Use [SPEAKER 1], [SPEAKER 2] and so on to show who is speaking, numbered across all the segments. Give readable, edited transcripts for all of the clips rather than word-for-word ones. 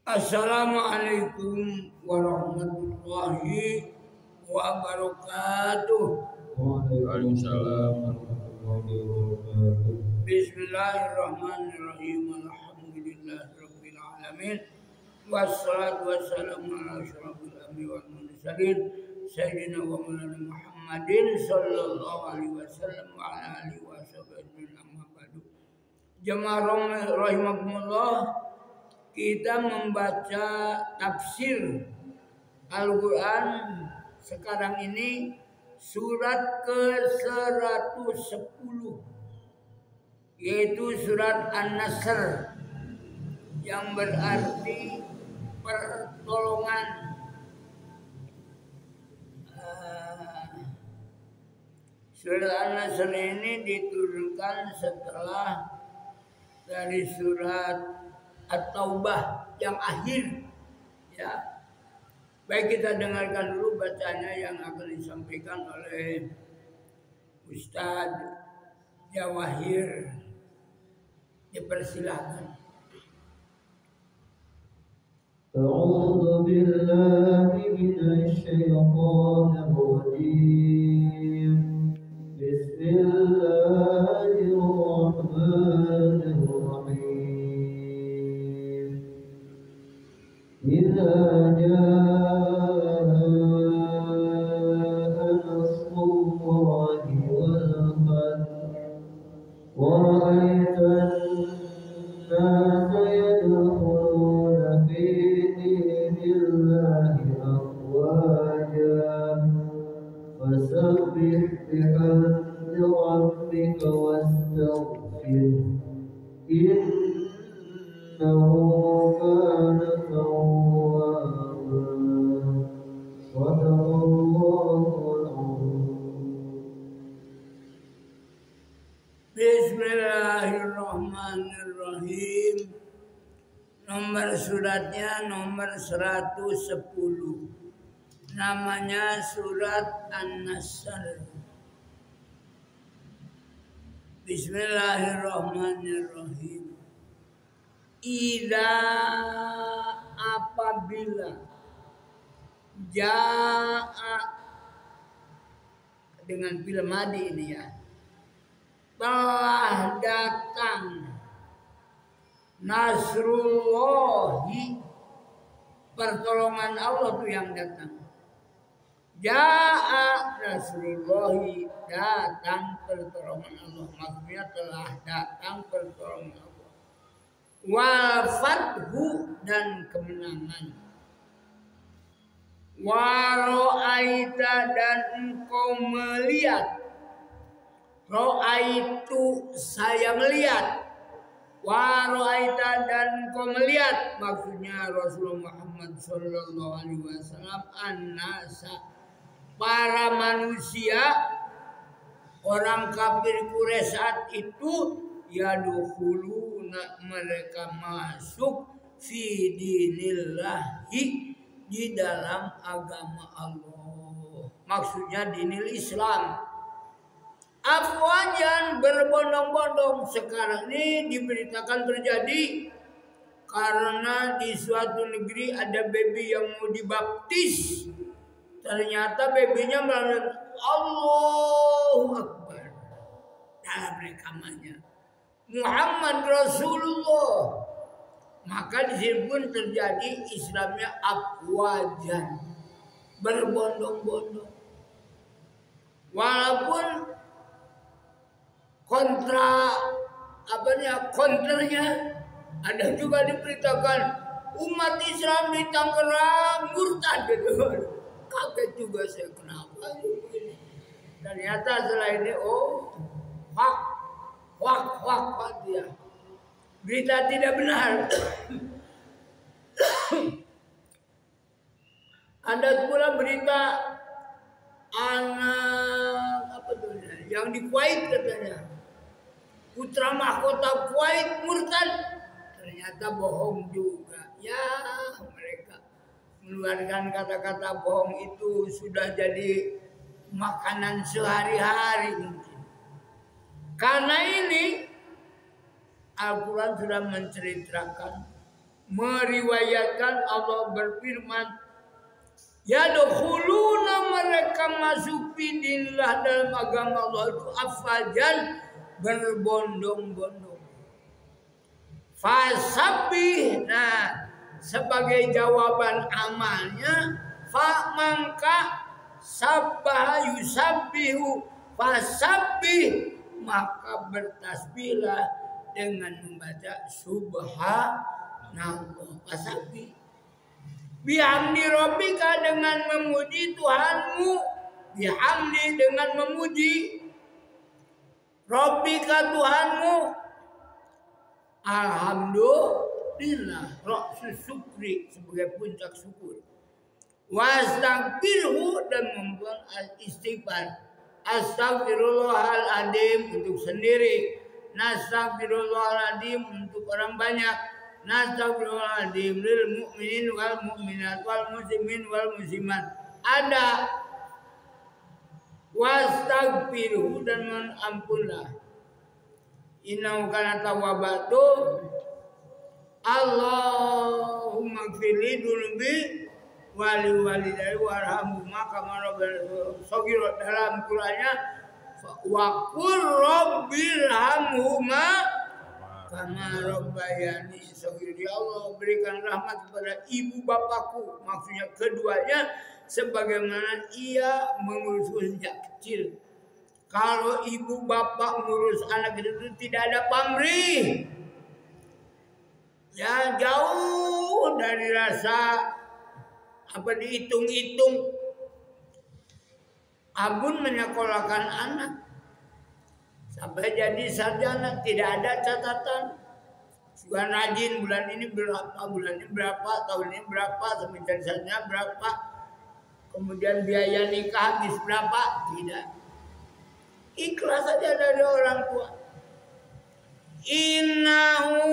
[SPEAKER 1] Assalamualaikum warahmatullahi wabarakatuh.
[SPEAKER 2] Waalaikumsalam warahmatullahi wabarakatuh.
[SPEAKER 1] Bismillahirrahmanirrahim. Alhamdulillahirabbil alamin. Wassalatu wassalamu ala asyrofil anbiya'i wal mursalin sayyidina wa maulana Muhammadin sallallahu alaihi wasallam wa ala alihi washabihi amma ba'du. Jamaah rahimakumullah, kita membaca tafsir Al-Quran sekarang ini surat ke-110, yaitu surat An-Nasr, yang berarti pertolongan. Surat An-Nasr ini diturunkan setelah dari surat At-Taubah yang akhir, ya. Baik, kita dengarkan dulu bacanya yang akan disampaikan oleh Ustadz Jawahir. Dipersilakan.
[SPEAKER 2] A'udzu billahi minasy syaithanir rajim. Bismillahirrahmanirrahim. إذا جاء نصر الله والفتح ورأيت الناس يدخلون في دين الله أفواجا فسبح بحمد ربك واستغفره إنه كان توابا صدق الله العظيم.
[SPEAKER 1] Bismillahirrahmanirrahim. Nomor suratnya nomor 110. Namanya surat An-Nasr. Bismillahirrahmanirrahim. Ida apabila jaa dengan fil madi ini, ya, telah datang nasrullahi, pertolongan Allah tuh yang datang. Jaa nasrullahi, datang pertolongan Allah, maksudnya telah datang pertolongan Allah. Wal fathu, dan kemenangan. Wa ra'aita, dan engkau melihat. Ra'aitu, saya melihat. Wa ra'aita, dan engkau melihat, maksudnya Rasulullah Muhammad sallallahu alaihi wasallam, an-nasa, para manusia, orang kafir Quraisy saat itu, yadkhuluna, mereka masuk, fi dinillahi, di dalam agama Allah, maksudnya dinil Islam. Afwajan, berbondong-bondong. Sekarang ini diberitakan terjadi karena di suatu negeri ada baby yang mau dibaptis. Ternyata babynya melakukan Allahu Akbar dalam rekamannya Muhammad Rasulullah. Maka di sini pun terjadi Islamnya afwajan, berbondong-bondong. Walaupun konternya ada juga diberitakan umat Islam di Tangerang murtad gitu. Kaget juga saya, kenapa ini? Ternyata setelah ini wak dia. Berita tidak benar. Ada pula berita anak yang di Kuwait, katanya putra mahkota Kuwait murtad. Ternyata bohong juga. Ya, mereka mengeluarkan kata-kata bohong itu sudah jadi makanan sehari-hari mungkin. Karena ini Al-Quran sudah menceritakan meriwayatkan Allah berfirman, yadkhuluna, mereka masuk fi dinillah, dalam agama Allah itu afwajan, berbondong-bondong. Fasabbih, nah sebagai jawaban amalnya, fa mangka sabbah yusabbihu, fasabbih, maka bertasbihlah dengan membaca subhanallah. Fasabbih bihamdi rabbika, dengan memuji Tuhanmu, bihamdi dengan memuji rabbika Tuhanmu, alhamdulillah, ra'sus syukri, sebagai puncak syukur, wastaghfirhu, dan membuat istighfar, astagfirullahaladzim untuk sendiri, nastaghfirullahaladzim untuk orang banyak, nastaghfirullahaladzim lil mu'minin wal mu'minat wal muslimin wal muslimat. Ada wastaghfiruhu, dan mengampunlah, innahu kana tawwabun, Allahumma gfirli dunubi wali walidayya warhamhuma kama rabbayani shaghira. Dalam Qur'annya wa qur rabbirhamhuma kama rabbayani shaghira. Ya Allah, berikan rahmat kepada ibu bapakku, maksudnya keduanya, sebagaimana ia mengurusku sejak kecil. Kalau ibu bapak ngurus anak itu tidak ada pamrih, ya jauh dari rasa dihitung-hitung. Abun menyekolahkan anak sampai jadi sarjana, tidak ada catatan. Sudah rajin, bulan ini berapa, bulan ini berapa, tahun ini berapa, sampai jadi sarjana berapa, kemudian biaya nikah habis berapa, tidak. Ikhlas saja dari orang tua. Innahu,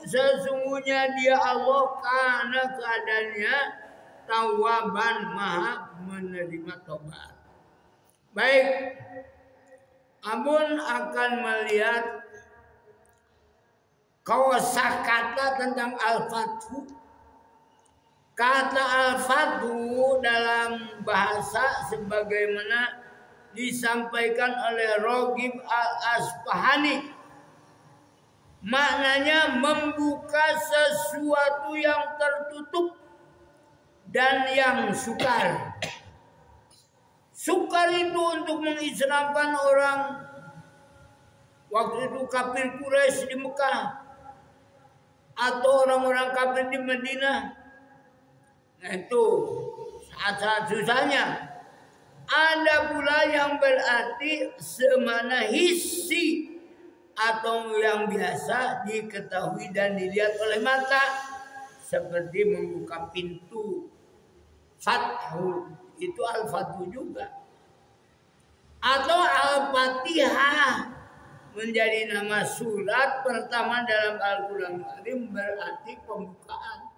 [SPEAKER 1] sesungguhnya dia Allah, karena keadaannya tawwaban, maha menerima tobat. Baik, Abun akan melihat kosakata tentang al-fathu. Kata al-fathu dalam bahasa sebagaimana disampaikan oleh Raghib al-Asfahani, maknanya membuka sesuatu yang tertutup dan yang sukar. Sukar itu untuk mengislamkan orang waktu itu kafir Quraisy di Mekah atau orang-orang kafir di Madinah. Nah itu saat-saat susahnya. Ada pula yang berarti semana hissi atau yang biasa diketahui dan dilihat oleh mata, seperti membuka pintu. Fathu itu al-fathu juga, atau al-fatihah menjadi nama surat pertama dalam Al-Quran Karim, berarti pembukaan,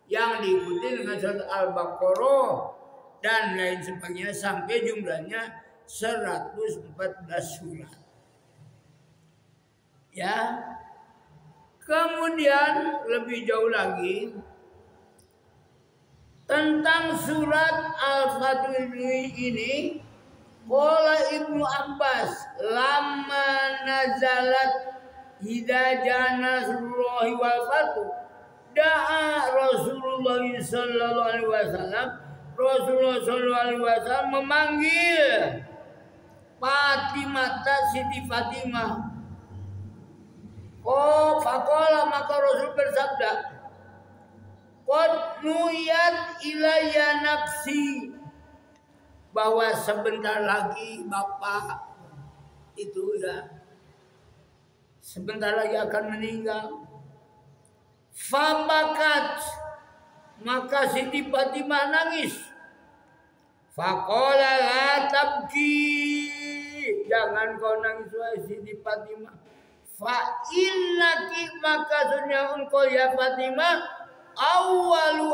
[SPEAKER 1] yang diikuti dengan surat Al-Baqarah dan lain sebagainya sampai jumlahnya 114 surat. Ya. Kemudian lebih jauh lagi tentang surat Al-Fatih ini, qala Ibnu Abbas, lamma nazalat idza jaa nasrullahi wal fathu, da'a Rasulullah sallallahu alaihi wasallam, Rasulullah sallallahu alaihi wasallam memanggil Fatimah, Siti Fatimah. Oh, faqala, maka Rasul bersabda, qad nuyat ilayya nafsi, bahwa sebentar lagi bapak itu ya sebentar lagi akan meninggal. Fabakat, maka Siti Fatimah nangis. Faqala la tabki, jangan kau nangis wahai Siti Fatimah. Fa innaki, maka sesungguhnya engkau ya Fatimah, awwalu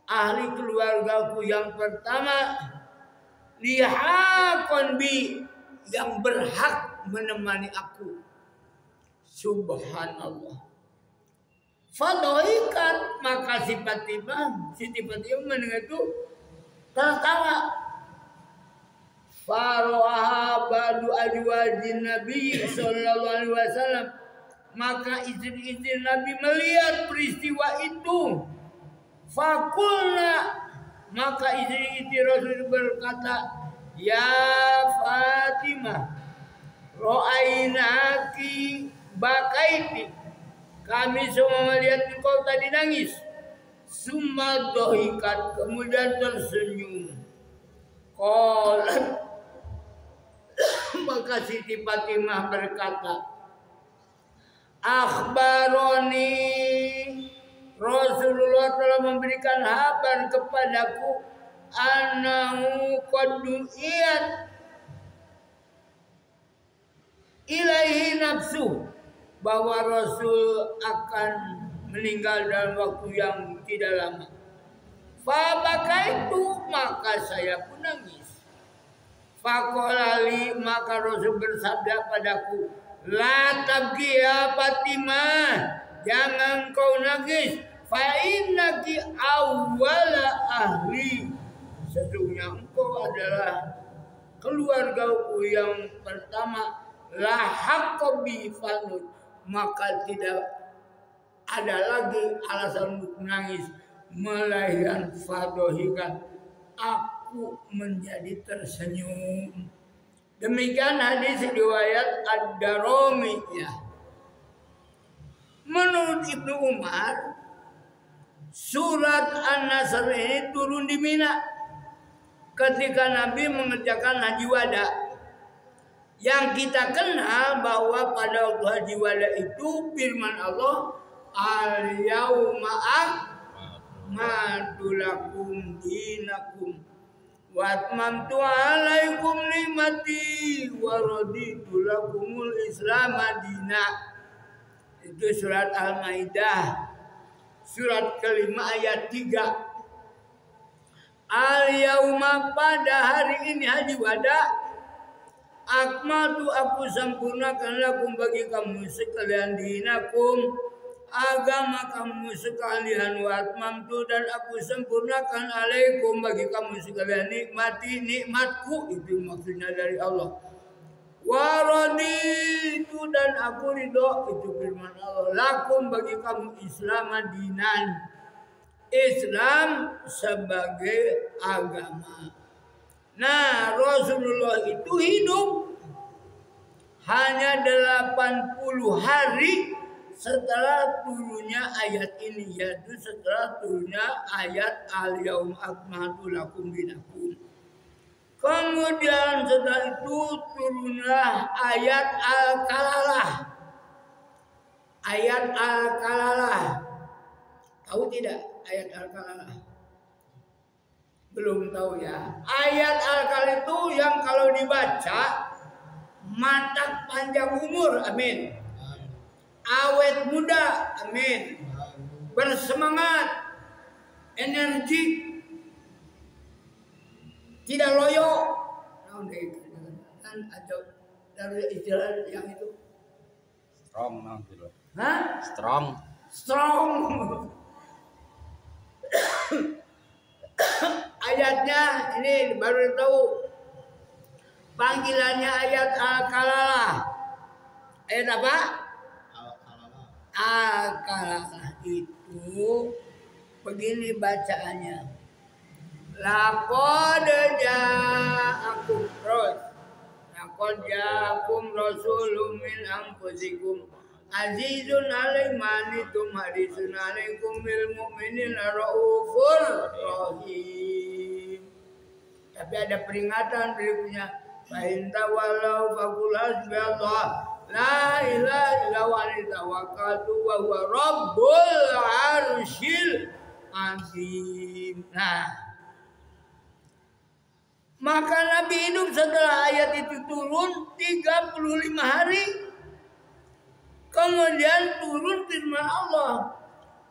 [SPEAKER 1] ahli keluargaku yang pertama, lihaqon bi, yang berhak menemani aku Subhanallah. Fadohikat, maka si Fatimah mendengar itu tertawa. Faroha badu azwajin Nabi sallallahu alaihi wasallam, maka istri-istri Nabi melihat peristiwa itu. Fakulna, maka istri-istri Rasul berkata, ya Fatimah, ro'ainaki bakaiti, kami semua melihat engkau tadi nangis. Summa dohikat, kemudian tersenyum. Qalat, maka Siti Fatimah berkata, akhbaroni, Rasulullah telah memberikan kabar kepadaku, annahu qad du'iyat ilaihi nafsu, bahwa Rasul akan meninggal dalam waktu yang tidak lama. Fabakaitu, maka saya pun nangis. Faqolali, maka Rasul bersabda padaku, la tabki ya Fatimah, jangan kau nangis. Fa innaki awwala ahli, sesungguhnya engkau adalah keluargaku yang pertama. La haqqa bi fanut, maka tidak ada lagi alasan untuk menangis. Melainkan fadohikan, aku menjadi tersenyum. Demikian hadis riwayat Ad-Darimi ya. Menurut Ibnu Umar, surat An-Nasr ini turun di Mina ketika Nabi mengerjakan haji wada. Yang kita kenal bahwa pada waktu haji wada itu firman Allah, al-yauma akmaltu lakum dinakum wa atmamtu alaikum ni'mati wa raditu lakumul Islam madina. Itu surat Al-Maidah surat kelima ayat 3. Al-yauma, pada hari ini haji wada, akmaltu, aku sempurnakan lakum, bagi kamu sekalian, dinakum, agama kamu sekalian, wa atmamtu, dan aku sempurnakan alaikum, bagi kamu sekalian, nikmati, nikmatku, itu maksudnya dari Allah. Wa raditu, dan aku ridho, itu firman Allah, lakum, bagi kamu Islam dinan, Islam sebagai agama. Nah, Rasulullah itu hidup hanya 80 hari setelah turunnya ayat ini, yaitu setelah turunnya ayat al-yaum akmaltu lakum dinakum. Kemudian setelah itu turunlah ayat al-kalalah. Ayat al-kalalah. Tahu tidak ayat al-kalalah? Belum tahu ya. Ayat al-kalalah itu yang kalau dibaca mata panjang umur, amin. Awet muda, amin. Bersemangat, energi, tidak loyo. Kan ada dari istilah yang itu.
[SPEAKER 3] Strong nanti loh.
[SPEAKER 1] Hah?
[SPEAKER 3] Strong.
[SPEAKER 1] Strong. Ayatnya ini baru tahu. Panggilannya ayat al-kalalah. Ayat apa? Al-kalalah itu begini bacaannya. Laqad ja'akum rasulun min anfusikum azizun alaihi ma anittum harisun alaikum bil mu'minina raufur rahim. Tapi ada peringatan berikutnya. Fa in tawallaw faqul hasbiyallah la ilaha illa huwa tawakkaltu wa huwa rabbul arsyil azim. Nah, maka Nabi hidup setelah ayat itu turun 35 hari. Kemudian turun firman Allah,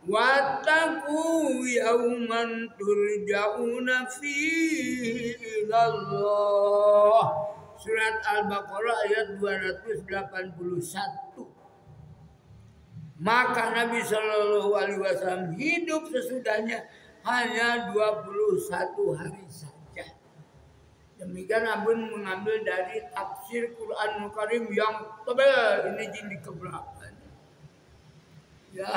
[SPEAKER 1] wattaqu yauman turja'una fihi ilallah. Surat Al-Baqarah ayat 281. Maka Nabi Shallallahu Alaihi Wasallam hidup sesudahnya hanya 21 hari saja. Demikian Abun mengambil dari tafsir Quranul Karim yang tebal. Ini jilid keberapa? Ya,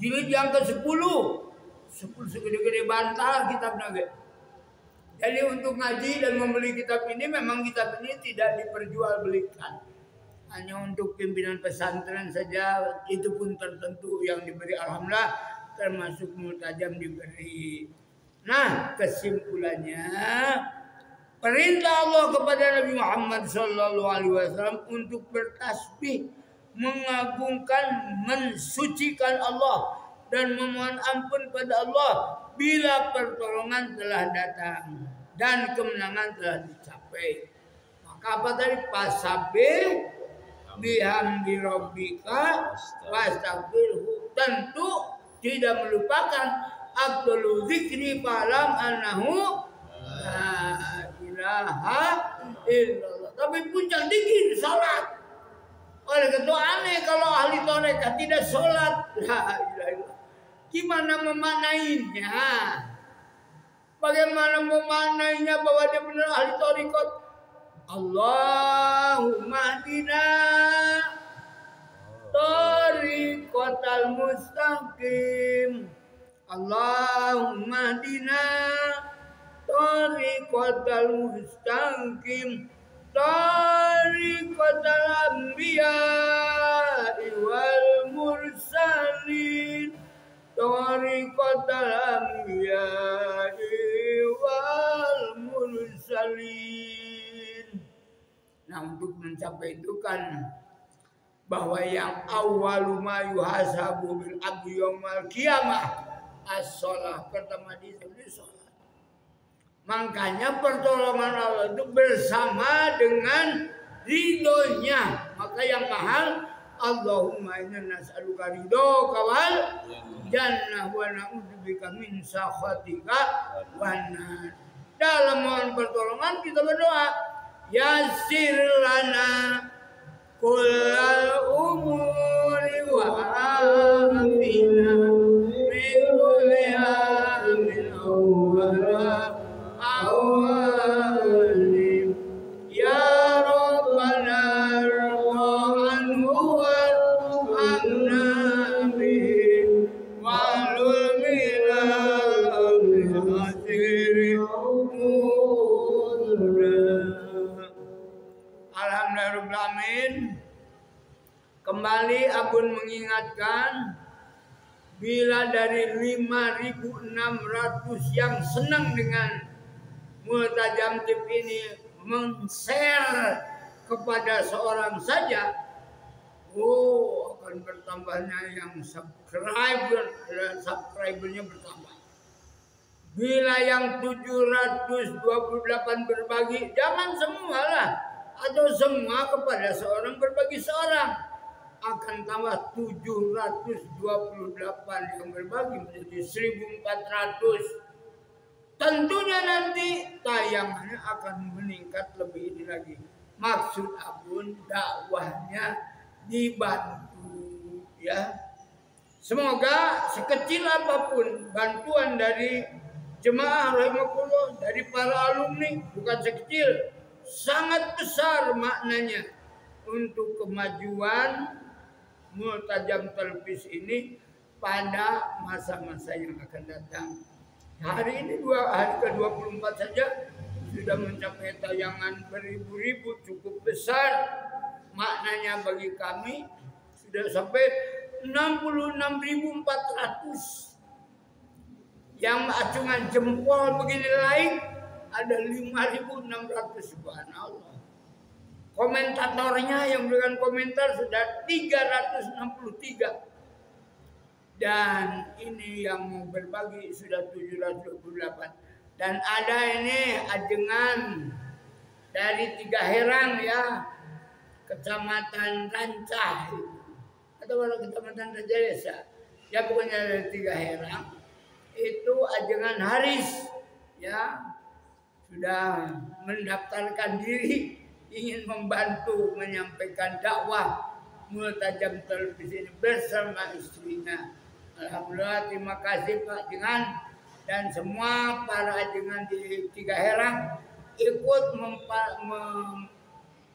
[SPEAKER 1] jilid yang ke-10. 10 segede-gede bantal kitab Nabi. Jadi untuk ngaji dan membeli kitab ini memang kitab ini tidak diperjualbelikan. Hanya untuk pimpinan pesantren saja, itu pun tertentu yang diberi, alhamdulillah, termasuk Multajam diberi. Nah, kesimpulannya perintah Allah kepada Nabi Muhammad SAW untuk bertasbih, mengagungkan, mensucikan Allah dan memohon ampun pada Allah bila pertolongan telah datang dan kemenangan telah dicapai. Maka apa tadi? Pasabih bihamdi rabbika wastaghfirhu. Tentu tidak melupakan Abdul zikri falam annahu la ilaha illallah. Tapi puncak zikir salat. Oleh itu aneh kalau ahli tarekat tidak salat la ilaha illallah. Gimana memaknainya? Bagaimana memaknainya bahwa dia benar ahli tarekat? Allahumma hdina tariqatal mustaqim. Allahumma hdina tariqatal mustaqim. Tariqatal anbiya wal mursalin. Tariqatal anbiya wal mursalin. Nah, untuk mencapai itu kan bahwa yang awwalu ma yuhasabu bil abdi yaumil qiyamah as-shalah. Pertama disebut salat. Makanya pertolongan Allah itu bersama dengan ridhonya. Maka yang mahal, Allahumma inna nas'aluka ridhoka wal jannah wa na'udzubika min sakhatika wan nar. Dalam mohon pertolongan kita berdoa, yassir lana kullal umuri wa afina min kulli amin awalim ya rabbana anhu wa anna bihi walul milal asiri Alhamdulillah. Kembali Abun mengingatkan, bila dari 5.600 yang senang dengan Multajam TV ini men-share kepada seorang saja, akan bertambahnya yang subscribernya bertambah. Bila yang 728 berbagi, jangan semualah, atau semua kepada seorang berbagi seorang, akan tambah 728 yang berbagi menjadi 1.400. Tentunya nanti tayangannya akan meningkat lebih ini lagi. Maksud Abun dakwahnya dibantu, ya. Semoga sekecil apapun bantuan dari jemaah rahimakumullah, dari para alumni, bukan sekecil, sangat besar maknanya untuk kemajuan Multajam Televisi ini pada masa-masa yang akan datang. Hari ini hari ke-24 saja sudah mencapai tayangan beribu-ribu, cukup besar maknanya bagi kami. Sudah sampai 66.400. Yang acungan jempol begini naik ada 5.600, subhanallah. Komentatornya yang berikan komentar sudah 363. Dan ini yang mau berbagi sudah 728. Dan ada ini ajengan dari 3 Herang, ya, Kecamatan Rancah atau Kecamatan Raja Desa, ya, pokoknya dari 3 Herang. Itu ajengan Haris, ya, sudah mendaftarkan diri ingin membantu menyampaikan dakwah Multajam televisi ini bersama istrinya. Alhamdulillah, terima kasih Pak Jengan dan semua para ajengan di Cigaherang ikut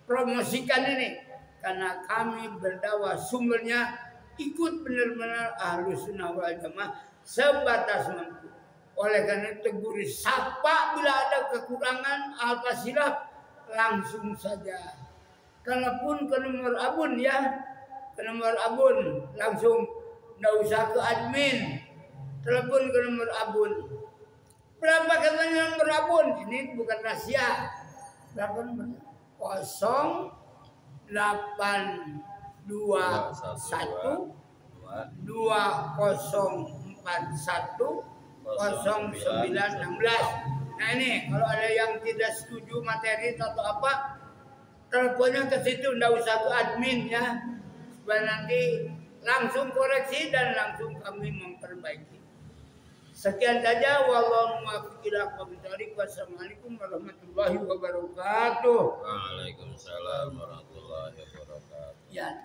[SPEAKER 1] mempromosikan ini karena kami berdakwah sumbernya ikut benar-benar Ahlus Sunnah wal Jamaah sebatas mampu. Oleh karena itu guru sapa bila ada kekurangan apa silap langsung saja. Telepon ke nomor abun ya, ke nomor abun langsung, nggak usah ke admin. Telepon ke nomor abun. Berapa katanya nomor abun? Ini bukan rahasia. Berapa nomor? 0821 2041 0916. Nah ini kalau ada yang tidak setuju materi atau apa, teleponnya ke situ, nggak usah ke admin ya, supaya nanti langsung koreksi dan langsung kami memperbaiki. Sekian saja, wallahu muwaffiq ila aqwamit thoriq. Wassalamualaikum warahmatullahi wabarakatuh.
[SPEAKER 3] Waalaikumsalam warahmatullahi wabarakatuh.
[SPEAKER 1] Ya.